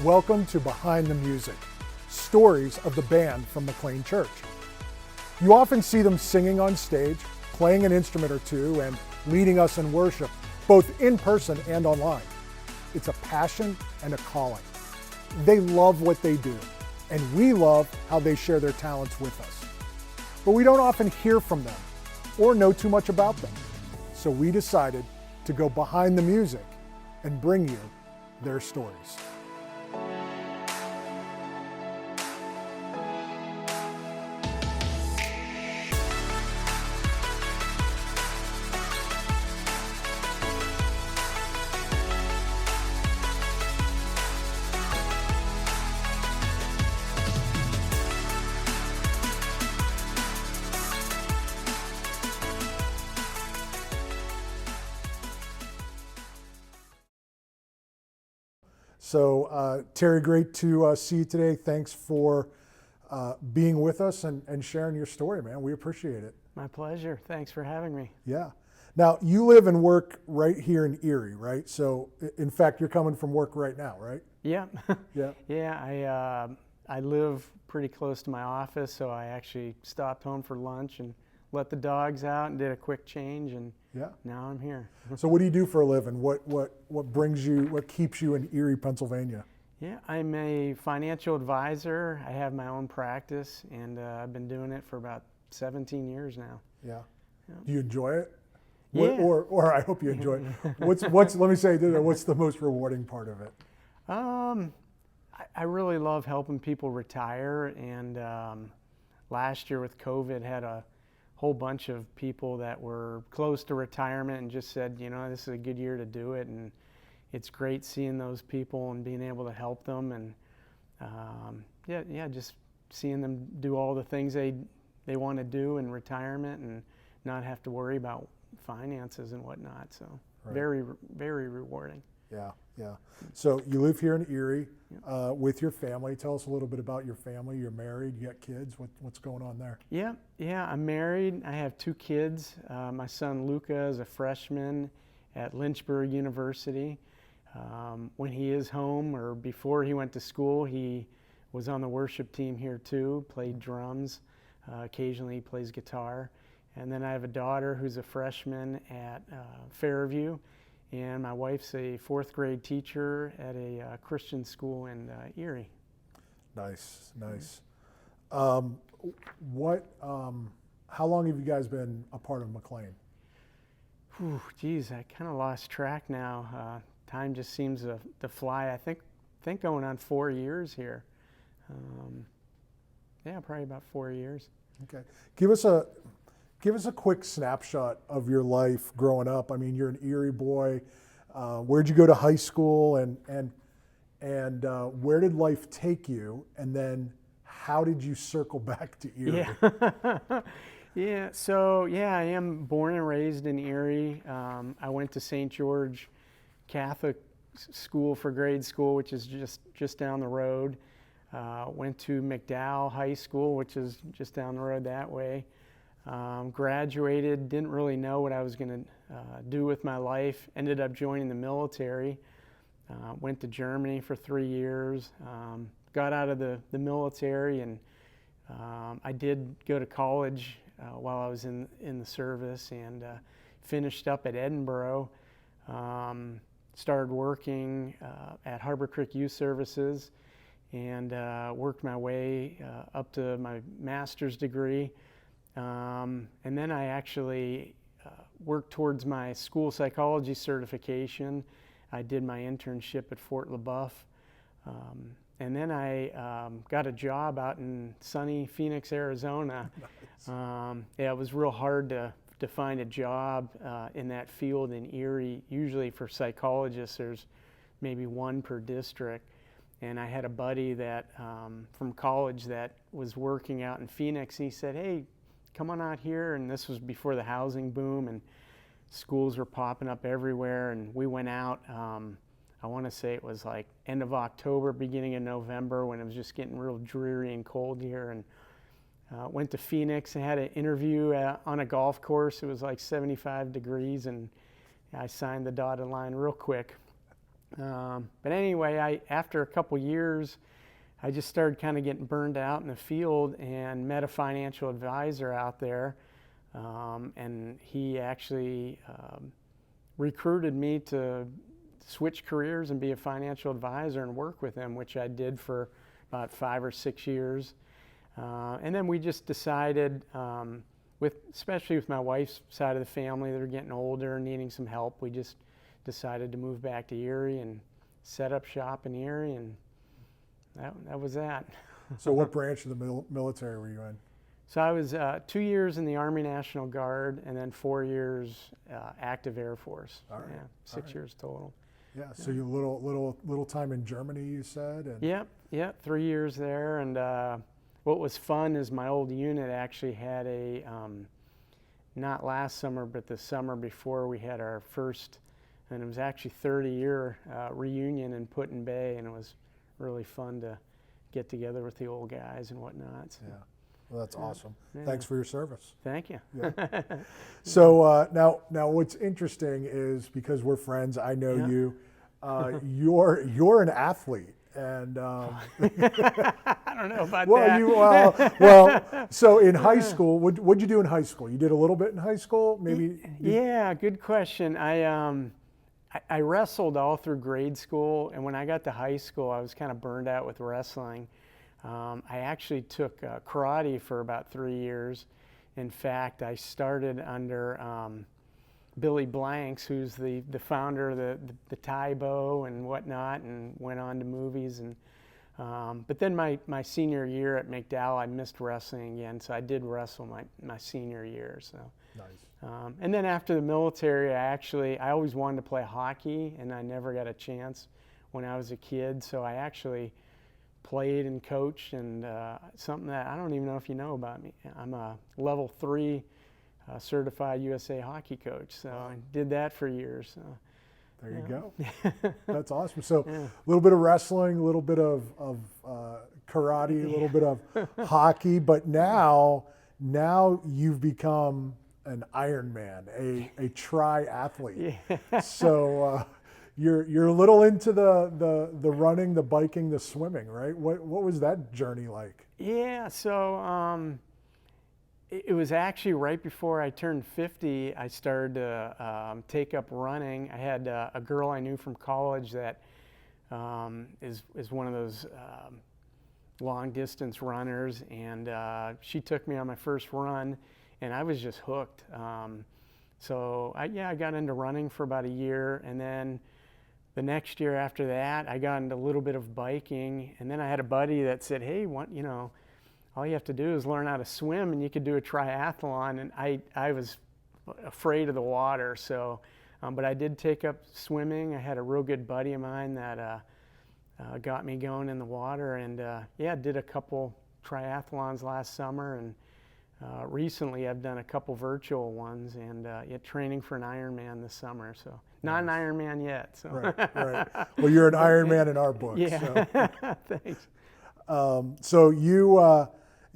Welcome to Behind the Music, stories of the band from McLean Church. You often see them singing on stage, playing an instrument or two, and leading us in worship, both in person and online. It's a passion and a calling. They love what they do, and we love how they share their talents with us. But we don't often hear from them or know too much about them. So we decided to go behind the music and bring you their stories. So Terry, great to see you today. Thanks for being with us and sharing your story, man. We appreciate it. My pleasure. Thanks for having me. Yeah. Now, you live and work right here in Erie, right? So, in fact, you're coming from work right now, right? Yeah. Yeah. Yeah, I live pretty close to my office, so I actually stopped home for lunch and let the dogs out and did a quick change, and now I'm here. So what do you do for a living? What brings you, what keeps you in Erie, Pennsylvania? Yeah, I'm a financial advisor. I have my own practice, and I've been doing it for about 17 years now. Yeah. Do you enjoy it? Yeah. Or I hope you enjoy it. What's let me say this, what's the most rewarding part of it? I really love helping people retire, and last year with COVID had a whole bunch of people that were close to retirement and just said, you know, this is a good year to do it, and it's great seeing those people and being able to help them, and just seeing them do all the things they want to do in retirement and not have to worry about finances and whatnot. So right. Very, very rewarding. Yeah, yeah. So you live here in Erie with your family. Tell us a little bit about your family. You're married, you got kids. What's going on there? Yeah, I'm married. I have two kids. My son Luca is a freshman at Lynchburg University. When he is home or before he went to school, he was on the worship team here too, played drums. Occasionally he plays guitar. And then I have a daughter who's a freshman at Fairview. And my wife's a fourth grade teacher at a Christian school in Erie. Nice. How long have you guys been a part of McLean? Geez, I kind of lost track now. Time just seems to fly. I think going on 4 years here. Probably about 4 years. Okay. Give us a quick snapshot of your life growing up. I mean, you're an Erie boy. Where'd you go to high school, and where did life take you? And then how did you circle back to Erie? Yeah. So I am born and raised in Erie. I went to St. George Catholic School for grade school, which is just down the road. Went to McDowell High School, which is just down the road that way. Graduated, didn't really know what I was going to do with my life. Ended up joining the military. Went to Germany for 3 years. Got out of the military, and I did go to college while I was in the service, and finished up at Edinburgh. Started working at Harbor Creek Youth Services, and worked my way up to my master's degree. And then I actually worked towards my school psychology certification. I did my internship at Fort LaBeouf. And then I got a job out in sunny Phoenix, Arizona. Nice. It was real hard to find a job in that field in Erie. Usually for psychologists, there's maybe one per district. And I had a buddy that from college that was working out in Phoenix. He said, hey, come on out here. And this was before the housing boom, and schools were popping up everywhere. And we went out, I want to say it was like end of October, beginning of November, when it was just getting real dreary and cold here. And went to Phoenix and had an interview on a golf course. It was like 75 degrees, and I signed the dotted line real quick. But anyway, after a couple years, I just started kind of getting burned out in the field and met a financial advisor out there. And he actually recruited me to switch careers and be a financial advisor and work with him, which I did for about 5 or 6 years. And then we just decided, especially with my wife's side of the family, they're getting older and needing some help, we just decided to move back to Erie and set up shop in Erie, and that was that. So what branch of the military were you in? So I was 2 years in the Army National Guard, and then 4 years active Air Force. All right. Yeah, 6 years total. Yeah. So you little time in Germany, you said. And Yep. 3 years there, and what was fun is my old unit actually had a not last summer, but the summer before, we had our first, and it was actually 30-year reunion in Put-in Bay, and it was really fun to get together with the old guys and whatnot. So. Yeah. Well, that's awesome. Yeah. Thanks for your service. Thank you. Yeah. So now what's interesting is, because we're friends, I know you. You're an athlete, and I don't know about that. Well, so in high school, what'd you do in high school? You did a little bit in high school, maybe. Yeah, good question. I wrestled all through grade school, and when I got to high school, I was kind of burned out with wrestling. I actually took karate for about 3 years. In fact, I started under Billy Blanks, who's the founder of the Taibo and whatnot, and went on to movies. And but then my senior year at McDowell, I missed wrestling again, so I did wrestle my senior year. So. Nice. And then after the military, I always wanted to play hockey, and I never got a chance when I was a kid. So I actually played and coached, and something that I don't even know if you know about me. I'm a level 3 certified USA hockey coach. So I did that for years. So. There you go. That's awesome. So a little bit of wrestling, a little bit of karate, a little bit of hockey, but now you've become an Ironman, a triathlete. Yeah. So you're a little into the running, the biking, the swimming, right? What was that journey like? Yeah. So it was actually right before I turned 50. I started to take up running. I had a girl I knew from college that is one of those long distance runners, and she took me on my first run. And I was just hooked. So I got into running for about a year, and then the next year after that, I got into a little bit of biking. And then I had a buddy that said, "Hey, all you have to do is learn how to swim, and you could do a triathlon." And I was afraid of the water, so but I did take up swimming. I had a real good buddy of mine that got me going in the water, and did a couple triathlons last summer, and recently I've done a couple virtual ones, and training for an Ironman this summer. So not an Ironman yet. So. Right. Well, you're an Ironman in our book. Yeah. So. Thanks. So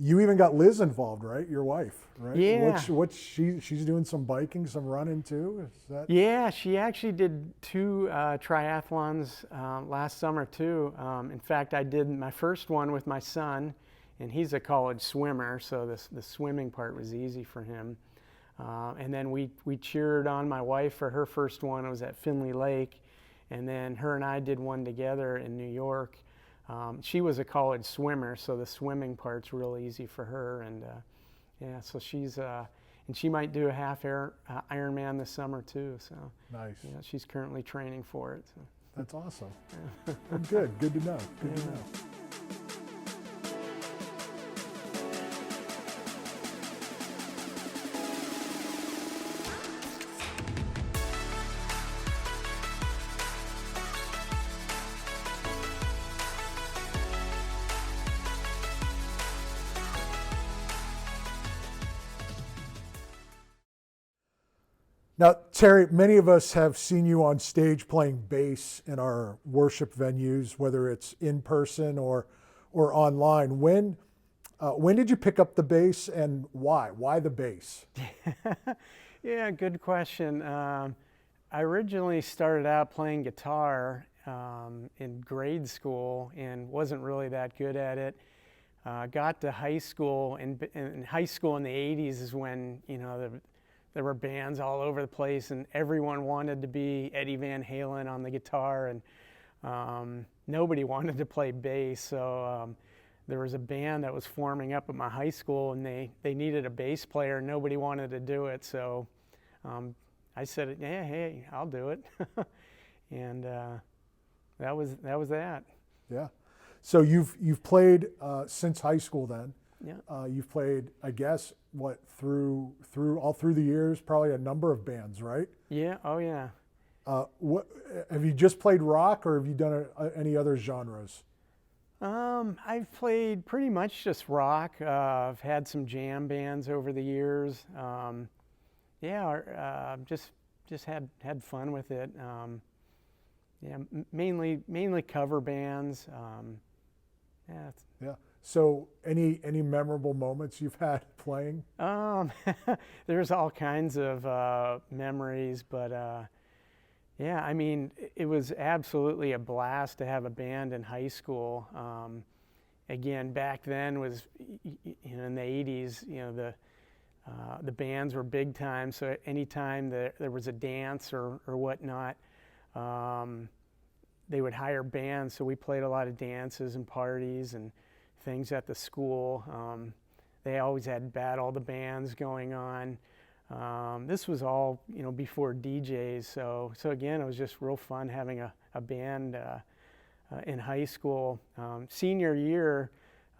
you even got Liz involved, right? Your wife, right? Yeah. She's doing some biking, some running too. Is that? Yeah, she actually did 2 triathlons last summer too. In fact, I did my first one with my son. And he's a college swimmer, so the swimming part was easy for him. And then we cheered on my wife for her first one. It was at Finley Lake. And then her and I did one together in New York. She was a college swimmer, so the swimming part's real easy for her. And so she's, and she might do a half Ironman this summer too. So Nice. Yeah, she's currently training for it. So. That's awesome. Well, good to know. Good to know. Now, Terry, many of us have seen you on stage playing bass in our worship venues, whether it's in person or online. When did you pick up the bass, and why? Why the bass? Yeah, good question. I originally started out playing guitar, in grade school and wasn't really that good at it. Got to high school, and in high school in the 80s is when, you know, there were bands all over the place, and everyone wanted to be Eddie Van Halen on the guitar, and nobody wanted to play bass. So there was a band that was forming up at my high school, and they needed a bass player. Nobody wanted to do it, so I said, yeah, hey, I'll do it. And that was that. Yeah. So you've played since high school then. Yeah. You've played, I guess, what, through all through the years, probably a number of bands, right? Yeah. Oh yeah. What have you just played rock, or have you done any other genres? I've played pretty much just rock. I've had some jam bands over the years. Just had fun with it. Mainly cover bands. Yeah. So any memorable moments you've had playing? There's all kinds of memories, but yeah, I mean, it was absolutely a blast to have a band in high school. Again, back then was, you know, in the 80s, you know, the bands were big time. So anytime there was a dance or whatnot, they would hire bands. So we played a lot of dances and parties and things at the school. They always had Battle of the Bands going on. This was all, you know, before DJs. So again, it was just real fun having a band in high school. Senior year,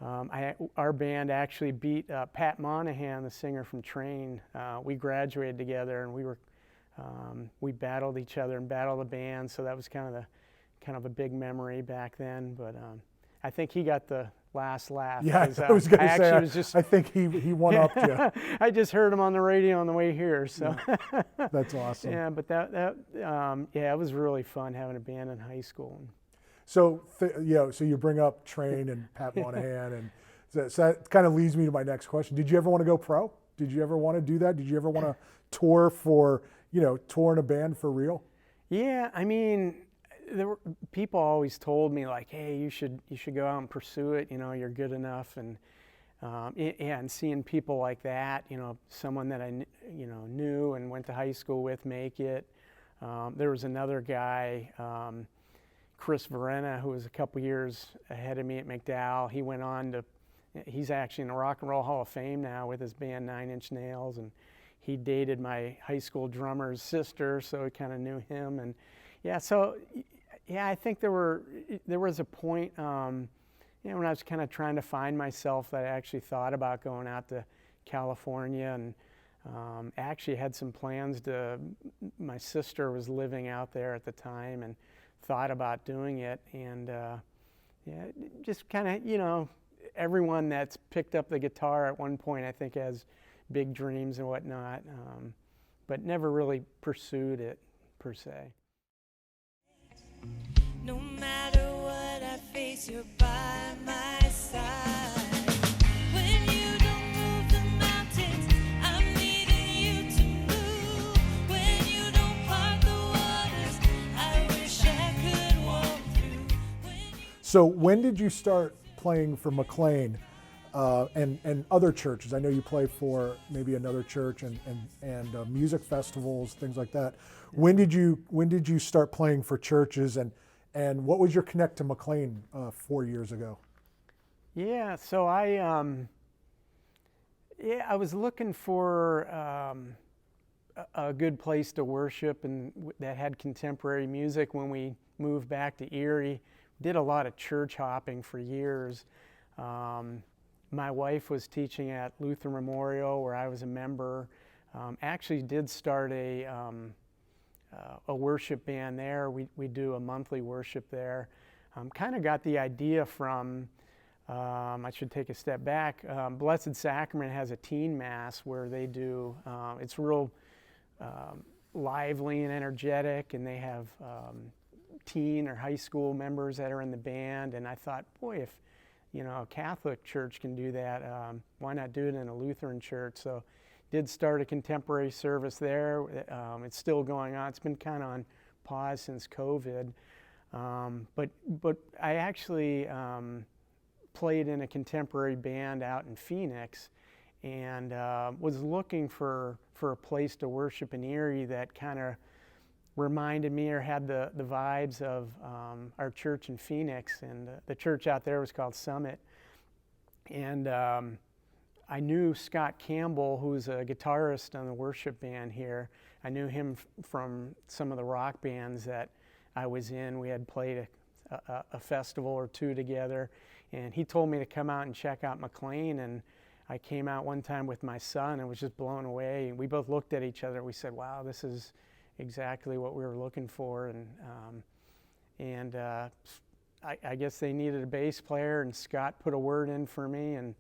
our band actually beat Pat Monahan, the singer from Train. We graduated together, and we battled each other in Battle of the Bands. So that was kind of a big memory back then. But I think he got the last laugh. Yeah, I was going to say, I think he one-upped you. I just heard him on the radio on the way here, so. Yeah. That's awesome. Yeah, but it was really fun having a band in high school. So, so you bring up Train and Pat Monahan, and so that kind of leads me to my next question. Did you ever want to go pro? Did you ever want to do that? Did you ever want to tour tour in a band for real? Yeah, I mean, people always told me, like, hey, you should go out and pursue it. You know, you're good enough, and seeing people like that, you know, someone that I knew and went to high school with make it. There was another guy, Chris Verena, who was a couple years ahead of me at McDowell. He went on he's actually in the Rock and Roll Hall of Fame now with his band 9 Inch Nails, and he dated my high school drummer's sister, so I kind of knew him. And I think there was a point, when I was kind of trying to find myself, that I actually thought about going out to California, and actually had some plans my sister was living out there at the time, and thought about doing it. And just kind of, you know, everyone that's picked up the guitar at one point, I think, has big dreams and whatnot, but never really pursued it per se. No matter what I face, you're by my side. When you don't move the mountains, I'm needing you to move. When you don't part the waters, I wish I could walk through. So when did you start playing for McLean and other churches? I know you play for maybe another church and music festivals, things like that. When did you start playing for churches, and what was your connect to McLean 4 years ago? Yeah, so I was looking for a good place to worship and that had contemporary music. When we moved back to Erie, did a lot of church hopping for years. My wife was teaching at Lutheran Memorial, where I was a member. Actually did start a worship band there. We do a monthly worship there. Kind of got the idea from, I should take a step back, Blessed Sacrament has a teen mass where they do, it's real lively and energetic, and they have teen or high school members that are in the band. And I thought, boy, if a Catholic church can do that, why not do it in a Lutheran church? So did start a contemporary service there. It's still going on. It's been kind of on pause since COVID. But I actually played in a contemporary band out in Phoenix, and was looking for a place to worship in Erie that kind of reminded me or had the vibes of our church in Phoenix. And the church out there was called Summit. And I knew Scott Campbell, who's a guitarist on the worship band here. I knew him from some of the rock bands that I was in. We had played a festival or two together, and he told me to come out and check out McLean. And I came out one time with my son and was just blown away. And we both looked at each other. We said, "Wow, this is exactly what we were looking for." And I guess they needed a bass player, and Scott put a word in for me, and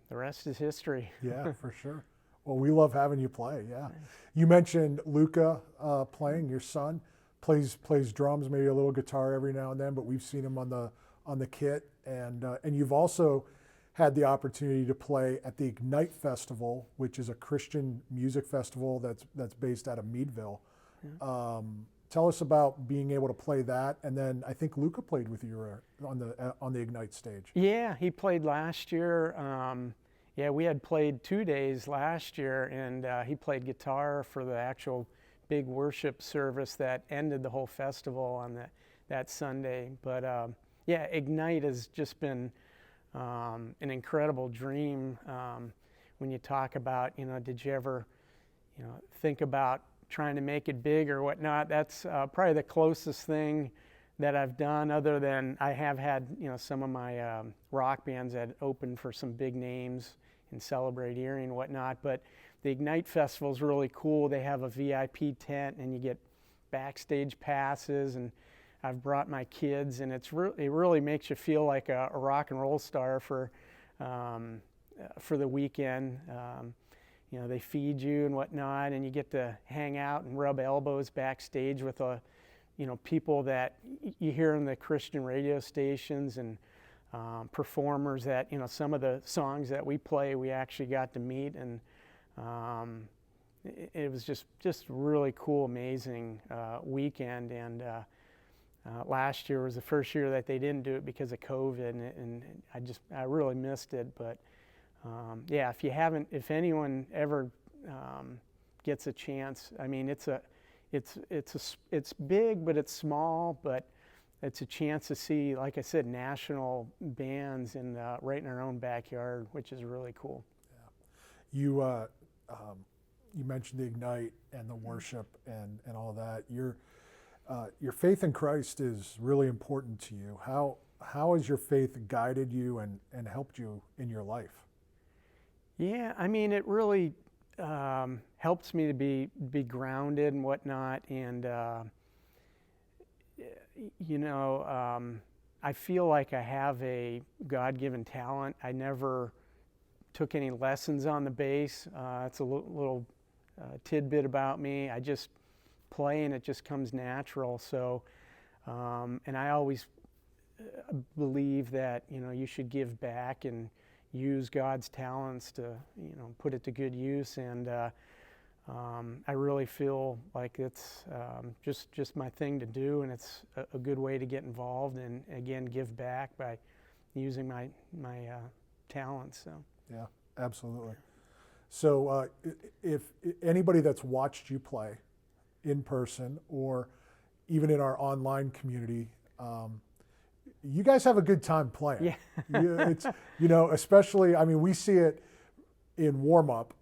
the rest is history. Yeah, for sure. Well, we love having you play. Yeah, you mentioned Luca playing. Your son plays drums, maybe a little guitar every now and then, but we've seen him on the kit. And you've also had the opportunity to play at the Ignite Festival, which is a Christian music festival that's based out of Meadville. Yeah. Tell us about being able to play that, and then I think Luca played with you on the Ignite stage. Yeah, he played last year. Yeah, we had played 2 days last year, and he played guitar for the actual big worship service that ended the whole festival on that Sunday. But yeah, Ignite has just been an incredible dream. When you talk about, did you ever, think about trying to make it big or whatnot? That's probably the closest thing that I've done, other than I have had, some of my rock bands that opened for some big names and Celebrate Erie and whatnot. But the Ignite Festival is really cool. They have a VIP tent, and you get backstage passes, and I've brought my kids, and it really makes you feel like a rock and roll star for the weekend. They feed you and whatnot, and you get to hang out and rub elbows backstage with people that you hear on the Christian radio stations, and performers that, some of the songs that we play, we actually got to meet. And it was just really cool, amazing weekend. And last year was the first year that they didn't do it because of COVID, and I really missed it. But yeah, if anyone ever gets a chance, I mean, it's big, but it's small, but it's a chance to see, like I said, national bands right in our own backyard, which is really cool. Yeah. You mentioned the Ignite and the worship and all that. Your faith in Christ is really important to you. How has your faith guided you and helped you in your life? Yeah, I mean, it really helps me to be grounded and whatnot. And I feel like I have a God-given talent. I never took any lessons on the bass. It's a little tidbit about me. I just play, and it just comes natural. So, and I always believe that you should give back and use God's talents to put it to good use. And I really feel like it's just my thing to do, and it's a good way to get involved and, again, give back by using my talents. So. Yeah, absolutely. So if anybody that's watched you play in person or even in our online community, you guys have a good time playing. Yeah. It's, especially, I mean, we see it in warm-up.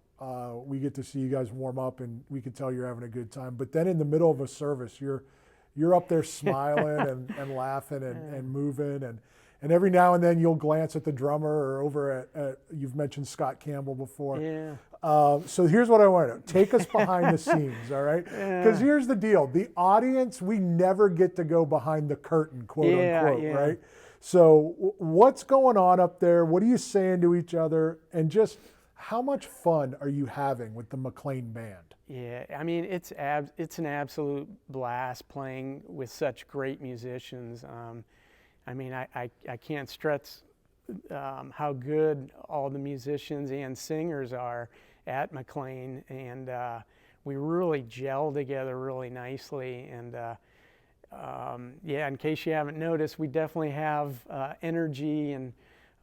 We get to see you guys warm up, and we can tell you're having a good time. But then in the middle of a service, you're up there smiling and laughing and moving. And every now and then you'll glance at the drummer or over at you've mentioned Scott Campbell before. Yeah. So here's what I want to know. Take us behind the scenes, all right? Because here's the deal. The audience, we never get to go behind the curtain, quote unquote, right? So what's going on up there? What are you saying to each other? And just how much fun are you having with the McLean band? Yeah, I mean, it's an absolute blast playing with such great musicians. I mean, I can't stress how good all the musicians and singers are at McLean, and we really gel together really nicely. And yeah, in case you haven't noticed, we definitely have energy and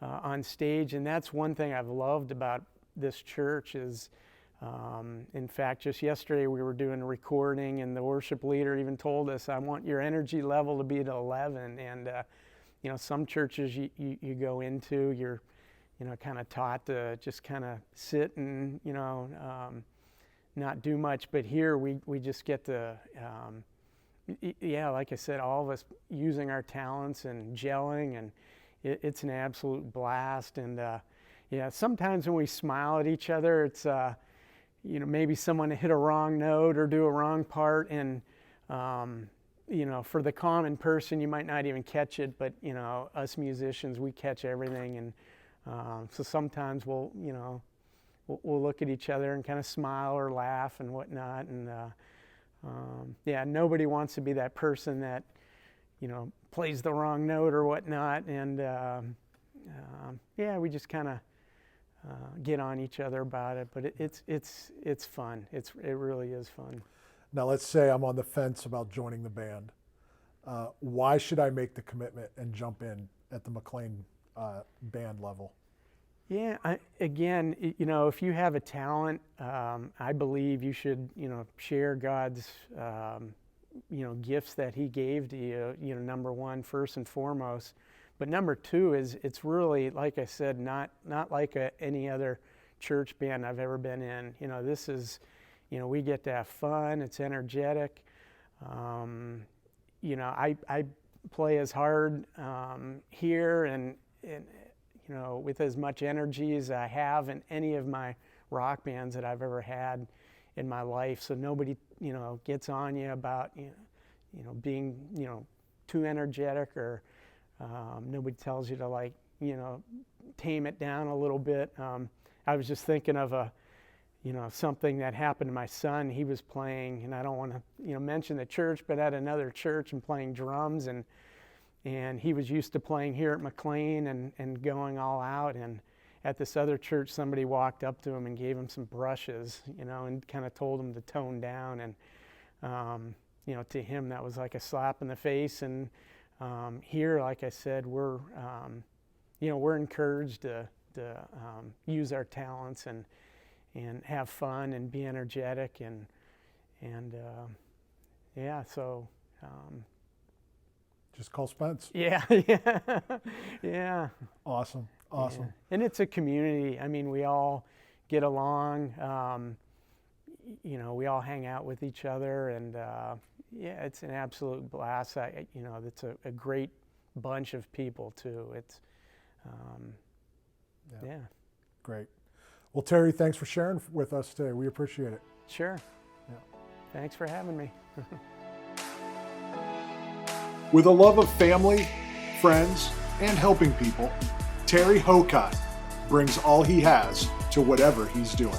on stage, and that's one thing I've loved about this church is, in fact, just yesterday we were doing a recording, and the worship leader even told us, "I want your energy level to be at 11." And you know, some churches you go into, you're kind of taught to just kind of sit and not do much, but here we just get to. Yeah, like I said, all of us using our talents and gelling, and it's an absolute blast. And yeah, sometimes when we smile at each other, it's maybe someone hit a wrong note or do a wrong part, and for the common person, you might not even catch it, but us musicians, we catch everything. And so sometimes we'll look at each other and kind of smile or laugh and whatnot. And yeah, nobody wants to be that person that, plays the wrong note or whatnot. And yeah, we just kind of get on each other about it. But it's fun. It really is fun. Now, let's say I'm on the fence about joining the band. Why should I make the commitment and jump in at the McLean band level? Yeah, again, if you have a talent, I believe you should, share God's, gifts that He gave to you. Number one, first and foremost. But number two is it's really, like I said, not like any other church band I've ever been in. This is, we get to have fun. It's energetic. I play as hard here and with as much energy as I have in any of my rock bands that I've ever had in my life. So nobody, gets on you about, being, too energetic, or nobody tells you to tame it down a little bit. I was just thinking of something that happened to my son. He was playing, and I don't want to, mention the church, but at another church and playing drums, and he was used to playing here at McLean and going all out. And at this other church, somebody walked up to him and gave him some brushes, and kind of told him to tone down. And, to him, that was like a slap in the face. And here, like I said, we're encouraged to use our talents and have fun and be energetic. And yeah, so... Just call Spence. Yeah, yeah. Awesome. Yeah. And it's a community. I mean, we all get along. We all hang out with each other, and yeah, it's an absolute blast. It's a great bunch of people too. It's yeah. Great. Well, Terry, thanks for sharing with us today. We appreciate it. Sure. Yeah. Thanks for having me. With a love of family, friends, and helping people, Terry Hokaj brings all he has to whatever he's doing.